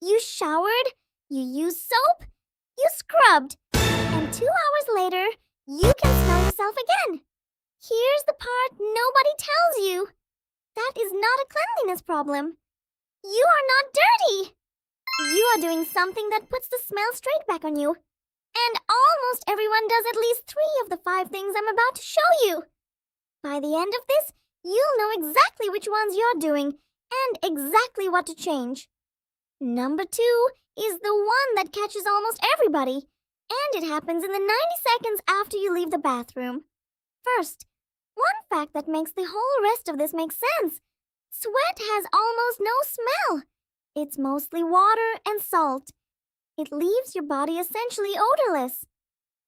You showered, you used soap, you scrubbed, and 2 hours later, you can smell yourself again. Here's the part nobody tells you. That is not a cleanliness problem. You are not dirty. You are doing something that puts the smell straight back on you. And almost everyone does at least 3 of the 5 things I'm about to show you. By the end of this, you'll know exactly which ones you're doing and exactly what to change. Number 2 is the one that catches almost everybody, and it happens in the 90 seconds after you leave the bathroom. First, one fact that makes the whole rest of this make sense. Sweat has almost no smell. It's mostly water and salt. It leaves your body essentially odorless.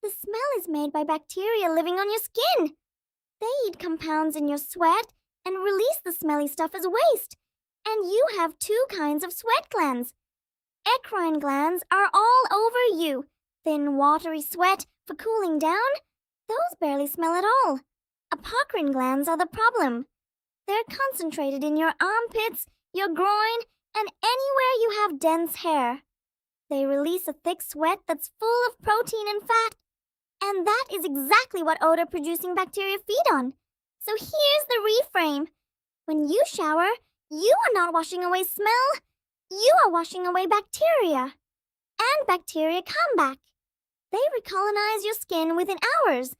The smell is made by bacteria living on your skin. They eat compounds in your sweat and release the smelly stuff as waste. And you have 2 kinds of sweat glands. Eccrine glands are all over you. Thin, watery sweat for cooling down. Those barely smell at all. Apocrine glands are the problem. They're concentrated in your armpits, your groin, and anywhere you have dense hair. They release a thick sweat that's full of protein and fat. And that is exactly what odor-producing bacteria feed on. So here's the reframe. When you shower, you are not washing away smell. You are washing away bacteria. And bacteria come back. They recolonize your skin within hours,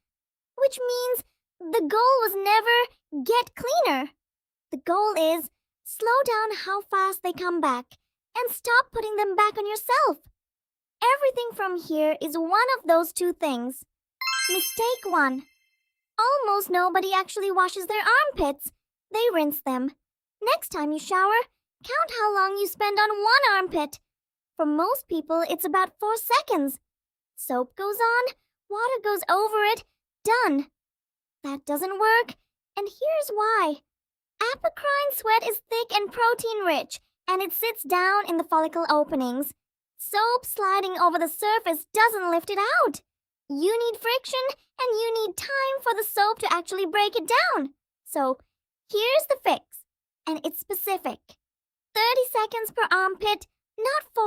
which means the goal was never get cleaner. The goal is slow down how fast they come back and stop putting them back on yourself. Everything from here is one of those 2 things. Mistake 1. Almost nobody actually washes their armpits. They rinse them. Next time you shower, count how long you spend on one armpit. For most people, it's about 4 seconds. Soap goes on, water goes over it, done. That doesn't work, and here's why. Apocrine sweat is thick and protein-rich, and it sits down in the follicle openings. Soap sliding over the surface doesn't lift it out. You need friction, and you need time for the soap to actually break it down. So, here's the fix, and it's specific. 30 seconds per armpit, not 4.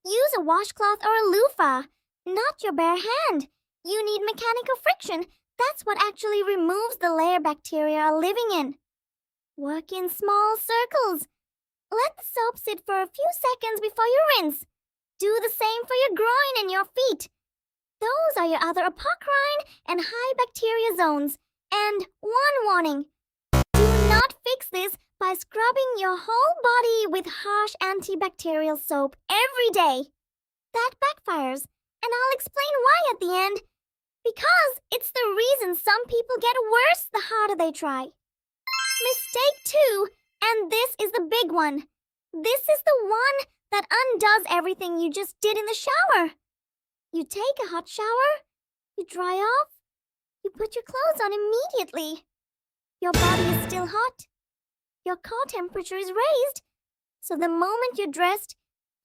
Use a washcloth or a loofah, not your bare hand. You need mechanical friction. That's what actually removes the layer bacteria are living in. Work in small circles. Let the soap sit for a few seconds before you rinse. Do the same for your groin and your feet. Those are your other apocrine and high bacteria zones. And one warning. Do not fix this by scrubbing your whole body with harsh antibacterial soap every day. That backfires, and I'll explain why at the end. Because it's the reason some people get worse the harder they try. Mistake 2, and this is the big one. This is the one that undoes everything you just did in the shower. You take a hot shower, you dry off, you put your clothes on immediately. Your body is still hot. Your core temperature is raised. So the moment you're dressed,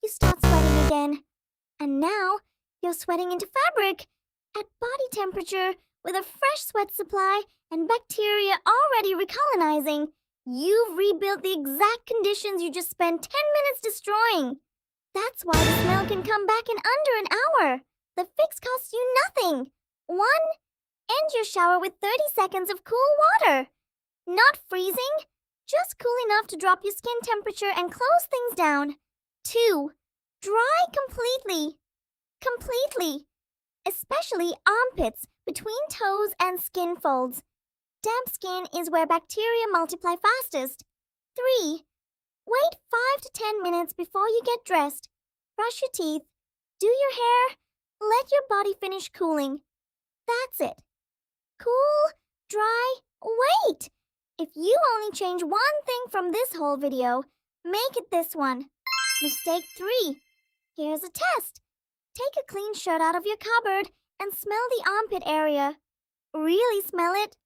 you start sweating again. And now, you're sweating into fabric at body temperature with a fresh sweat supply and bacteria already recolonizing. You've rebuilt the exact conditions you just spent 10 minutes destroying. That's why the smell can come back in under an hour. The fix costs you nothing. 1. End your shower with 30 seconds of cool water. Not freezing, just cool enough to drop your skin temperature and close things down. 2. Dry completely. Completely. Especially armpits between toes and skin folds. Damp skin is where bacteria multiply fastest. 3. Wait 5 to 10 minutes before you get dressed. Brush your teeth. Do your hair. Let your body finish cooling. That's it. Cool, dry, wait. If you only change one thing from this whole video, make it this one. Mistake 3. Here's a test. Take a clean shirt out of your cupboard and smell the armpit area. Really smell it.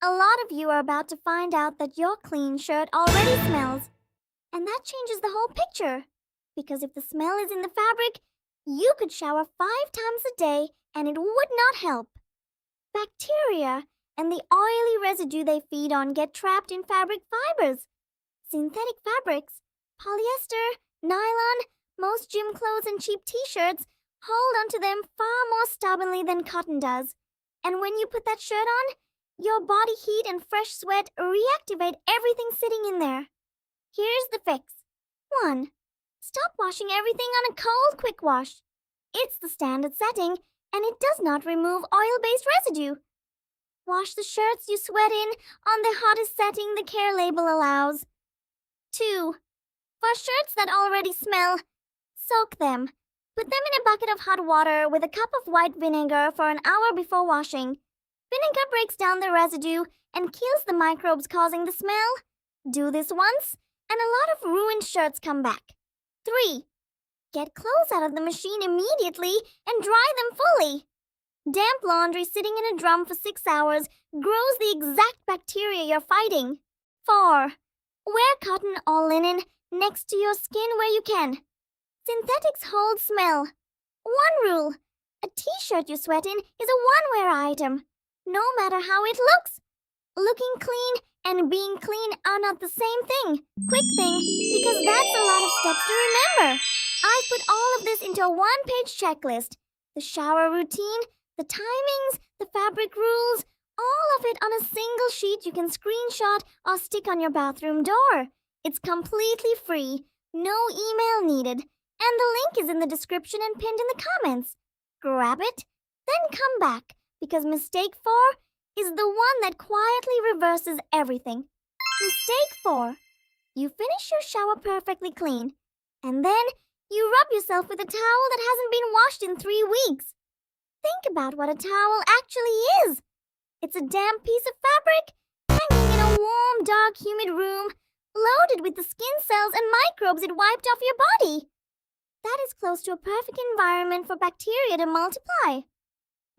A lot of you are about to find out that your clean shirt already smells. And that changes the whole picture. Because if the smell is in the fabric, you could shower 5 times a day and it would not help. Bacteria and the oily residue they feed on get trapped in fabric fibers. Synthetic fabrics, polyester, nylon, Most gym clothes and cheap t-shirts hold onto them far more stubbornly than cotton does. And when you put that shirt on, your body heat and fresh sweat reactivate everything sitting in there. Here's the fix. 1. Stop washing everything on a cold quick wash. It's the standard setting, and it does not remove oil-based residue. Wash the shirts you sweat in on the hottest setting the care label allows. 2. For shirts that already smell, soak them. Put them in a bucket of hot water with a cup of white vinegar for an hour before washing. Vinegar breaks down the residue and kills the microbes causing the smell. Do this once, and a lot of ruined shirts come back. 3. Get clothes out of the machine immediately and dry them fully. Damp laundry sitting in a drum for 6 hours grows the exact bacteria you're fighting. 4. Wear cotton or linen next to your skin where you can. Synthetics hold smell. 1 rule. A t-shirt you sweat in is a one-wear item. No matter how it looks. Looking clean and being clean are not the same thing. Quick thing, because that's a lot of steps to remember. I've put all of this into a one-page checklist. The shower routine, the timings, the fabric rules, all of it on a single sheet you can screenshot or stick on your bathroom door. It's completely free, no email needed, and the link is in the description and pinned in the comments. Grab it, then come back, because mistake 4 is the one that quietly reverses everything. Mistake 4. You finish your shower perfectly clean, and then you rub yourself with a towel that hasn't been washed in 3 weeks. Think about what a towel actually is. It's a damp piece of fabric hanging in a warm, dark, humid room, loaded with the skin cells and microbes it wiped off your body. That is close to a perfect environment for bacteria to multiply.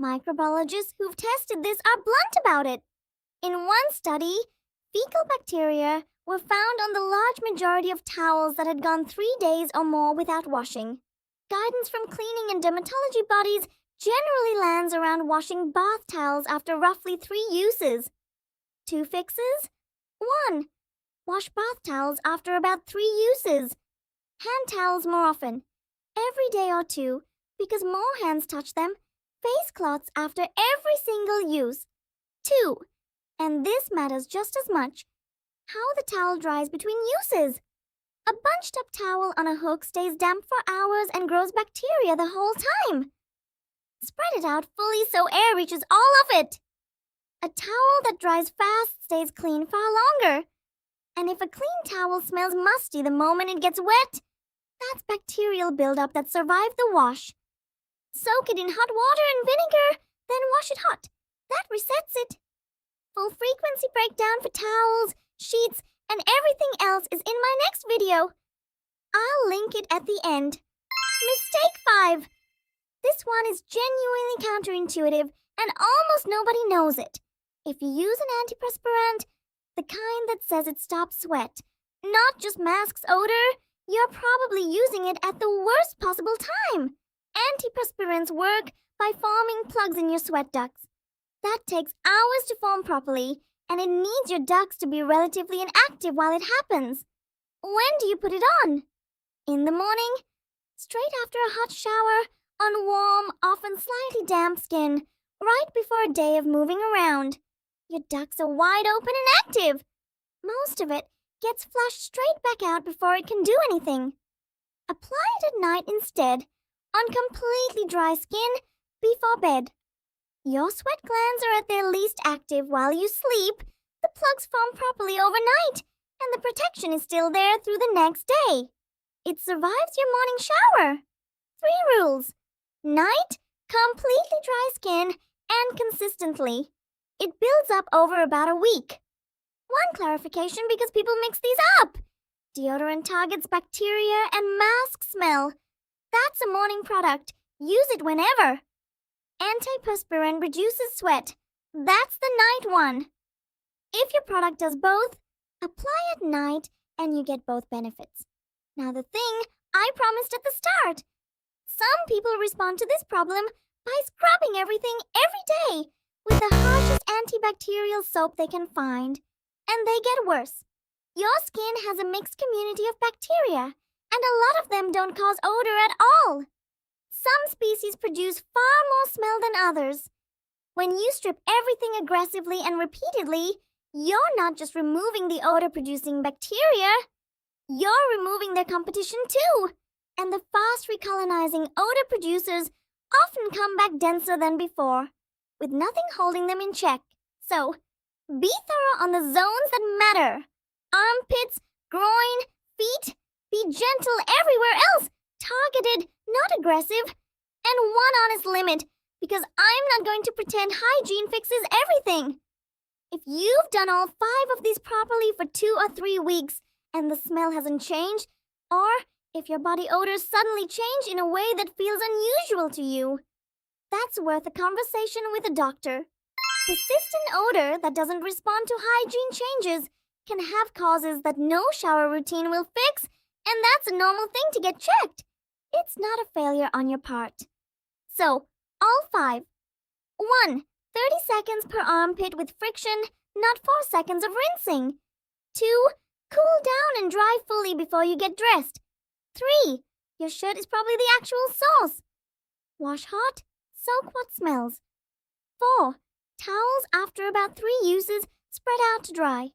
Microbiologists who've tested this are blunt about it. In one study, fecal bacteria were found on the large majority of towels that had gone 3 days or more without washing. Guidance from cleaning and dermatology bodies generally lands around washing bath towels after roughly 3 uses. 2 fixes? 1. Wash bath towels after about 3 uses. Hand towels more often, every day or 2, because more hands touch them. Face cloths after every single use. 2. And this matters just as much. How the towel dries between uses. A bunched up towel on a hook stays damp for hours and grows bacteria the whole time. Spread it out fully so air reaches all of it. A towel that dries fast stays clean far longer. And if a clean towel smells musty the moment it gets wet, that's bacterial buildup that survived the wash. Soak it in hot water and vinegar, then wash it hot. That resets it. Full frequency breakdown for towels, sheets, and everything else is in my next video. I'll link it at the end. Mistake 5. This one is genuinely counterintuitive and almost nobody knows it. If you use an antiperspirant, the kind that says it stops sweat, not just masks odor, you're probably using it at the worst possible time. Antiperspirants work by forming plugs in your sweat ducts. That takes hours to form properly, and it needs your ducts to be relatively inactive while it happens. When do you put it on? In the morning? Straight after a hot shower, on warm, often slightly damp skin, right before a day of moving around. Your ducts are wide open and active. Most of it gets flushed straight back out before it can do anything. Apply it at night instead, on completely dry skin, before bed. Your sweat glands are at their least active while you sleep, the plugs form properly overnight, and the protection is still there through the next day. It survives your morning shower. 3 rules. Night, completely dry skin, and consistently. It builds up over about a week. 1 clarification because people mix these up. Deodorant targets bacteria and mask smell. That's a morning product. Use it whenever. Antiperspirant reduces sweat. That's the night one. If your product does both, apply at night and you get both benefits. Now the thing I promised at the start. Some people respond to this problem by scrubbing everything every day with the harshest antibacterial soap they can find. And they get worse. Your skin has a mixed community of bacteria, And a lot of them don't cause odor at all. Some species produce far more smell than others. When you strip everything aggressively and repeatedly, you're not just removing the odor-producing bacteria, you're removing their competition too. And the fast recolonizing odor producers often come back denser than before, with nothing holding them in check. So, be thorough on the zones that matter. Armpits, groin, feet. Be gentle everywhere else. Targeted, not aggressive. And one honest limit, because I'm not going to pretend hygiene fixes everything. If you've done all 5 of these properly for 2 or 3 weeks and the smell hasn't changed, or if your body odors suddenly change in a way that feels unusual to you, that's worth a conversation with a doctor. Persistent odor that doesn't respond to hygiene changes can have causes that no shower routine will fix, and that's a normal thing to get checked. It's not a failure on your part. So, all 5. 1. 30 seconds per armpit with friction, not 4 seconds of rinsing. 2. Cool down and dry fully before you get dressed. 3. Your shirt is probably the actual source. Wash hot, soak what smells. 4. Towels after about 3 uses, spread out to dry.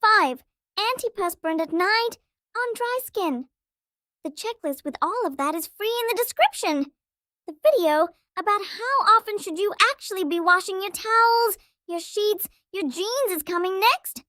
5. Antiperspirant at night on dry skin. The checklist with all of that is free in the description. The video about how often should you actually be washing your towels, your sheets, your jeans is coming next.